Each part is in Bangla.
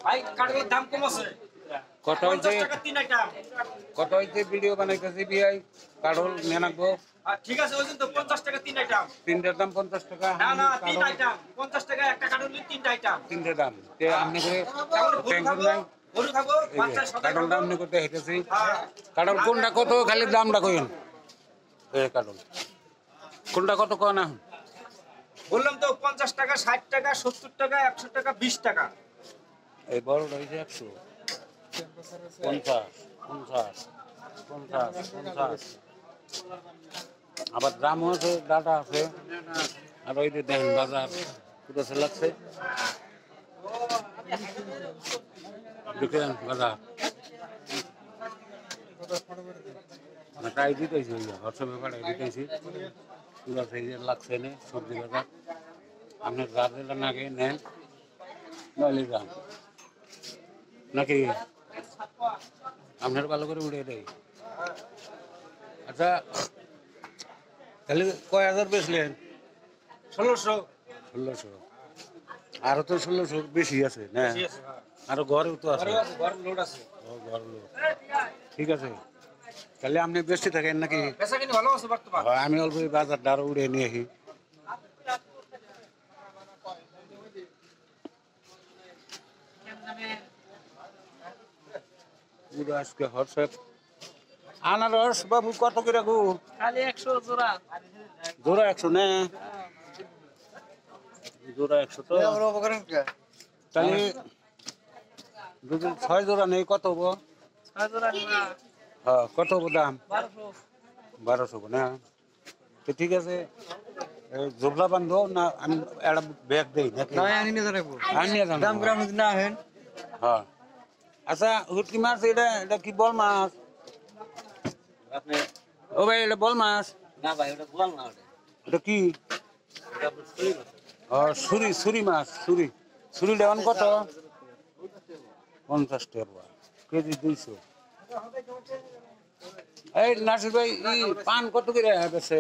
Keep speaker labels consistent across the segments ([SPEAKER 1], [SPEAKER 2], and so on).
[SPEAKER 1] ভাই কাঠের দাম কম আছে।
[SPEAKER 2] কত হইছে?
[SPEAKER 1] 50 টাকা 3 আইটেম।
[SPEAKER 2] কত হইছে ভিডিও বানাইতেছি বিআই কাঠল নিয়ে নাকবো।
[SPEAKER 1] ঠিক আছে ওই তো 50 টাকা 3 আইটেম।
[SPEAKER 2] তিনটার দাম 50 টাকা।
[SPEAKER 1] না না 3 আইটেম 50 টাকা একটা কাঠল 3টা আইটেম।
[SPEAKER 2] তিনটার দাম তে আপনি করে টেনশন নাই।
[SPEAKER 1] গরু খাবো বাচ্চা সাথে
[SPEAKER 2] কাঠল দাম নিয়ে করতে হেঁটেছি। কাঠল কোনটা কত খালি দামটা কইন। কাঠল কোনটা কত কয় না?
[SPEAKER 1] বললাম তো 50 টাকা 60 টাকা 70 টাকা 100 টাকা 20 টাকা।
[SPEAKER 2] এই বড়টা হইছে 100 50 50 50 50 আবার দামও আছে ডাটা আছে আর ওই যে দেখেন বাজার পুরো লাগছে দেখেন বাজার টাই দিতেছি হোয়াটসঅ্যাপে পাঠাই দিতেছি পুরো সাইজে লাগছে না সবজি বাজার আপনার রাতের নাকি নেন নইলে দাম নাকি আপনার ভালো করে উড়ে দেয়। আচ্ছা তাহলে কয় হাজার বেচলেন?
[SPEAKER 1] 1600
[SPEAKER 2] 1600 আরো তো 1600 বেশি আছে না? আরো ঘরেও তো আছে।
[SPEAKER 1] ঘর লোড আছে।
[SPEAKER 2] ও ঘর লোড ঠিক আছে তাহলে আপনি বেশি থাকেন নাকি?
[SPEAKER 1] বেচা কিনে ভালো আছে বর্তমান।
[SPEAKER 2] আমি অল্প বাজারটা আরো উড়ে নিয়ে আসি। পুরো আজকে হোয়াটসঅ্যাপ আনারস বাবু কত করে গো?
[SPEAKER 3] খালি 100 জোড়া।
[SPEAKER 2] জোড়া 100 না? জোড়া 100 তো তাহলে যদি 6 জোড়া নেই কত হবো?
[SPEAKER 3] 6 জোড়া নিবা
[SPEAKER 2] হ্যাঁ কত হবো দাম?
[SPEAKER 3] 1200
[SPEAKER 2] 1200 না? তো ঠিক আছে জোবলা বান্ধব না আমি একটা ব্যাগ দেই নাকি?
[SPEAKER 3] আমি নিয়ে যাবো।
[SPEAKER 2] আমি নিয়ে যাবো।
[SPEAKER 3] দাম গ্রাম না হেন।
[SPEAKER 2] হ্যাঁ আচ্ছা হুটকি মাছ এটা কি বল মাছ?
[SPEAKER 1] আপনি
[SPEAKER 2] ও ভাই এটা বল মাছ
[SPEAKER 1] না ভাই ওটা বল না ওটা।
[SPEAKER 2] এটা কি?
[SPEAKER 1] এটা আপনার সুই মাছ।
[SPEAKER 2] ছুরি মাছ ছুরি লেওয়ান কত? 50 টাকা কেজি 200। এই নাসির ভাই পান কত করে বেছে?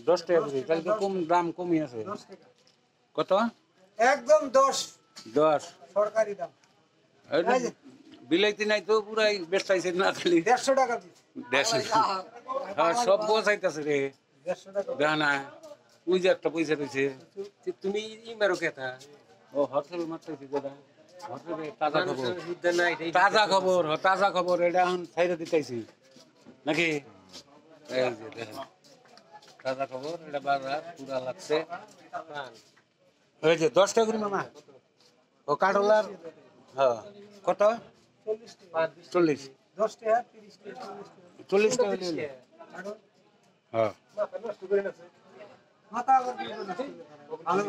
[SPEAKER 2] 10 টাকা করে তাহলে তো কম দাম কমই আছে। কত?
[SPEAKER 4] একদম 10
[SPEAKER 2] 10
[SPEAKER 4] সরকারি দাম।
[SPEAKER 2] বিলাইতি নাই তো পুরাই বেচাইছে না খালি
[SPEAKER 4] 150 টাকা পিস।
[SPEAKER 2] 150। হ্যাঁ সব বসাইতেছে রে
[SPEAKER 4] 150 টাকা।
[SPEAKER 2] দেখা না ওই যে একটা পয়সা রয়েছে
[SPEAKER 1] তুমি ই মারো কেতা।
[SPEAKER 2] ও হোটেল মারতেছি যেটা হোটেলে তাজা খবর
[SPEAKER 1] যুদ্ধ না এটাই।
[SPEAKER 2] তাজা খবর এটা এখন ছাইরে দিতেছি নাকি? এই যে দেখেন তাজা খবর এটা বাজার পুরা লাগছে। এই যে 10 টাকা করে মামা ও কাঠলার। হ্যাঁ কত? 40
[SPEAKER 4] 10 টাকা 30 টাকা
[SPEAKER 2] 40 টাকা নিলে হ্যাঁ
[SPEAKER 4] মাথা আবার কি ভালো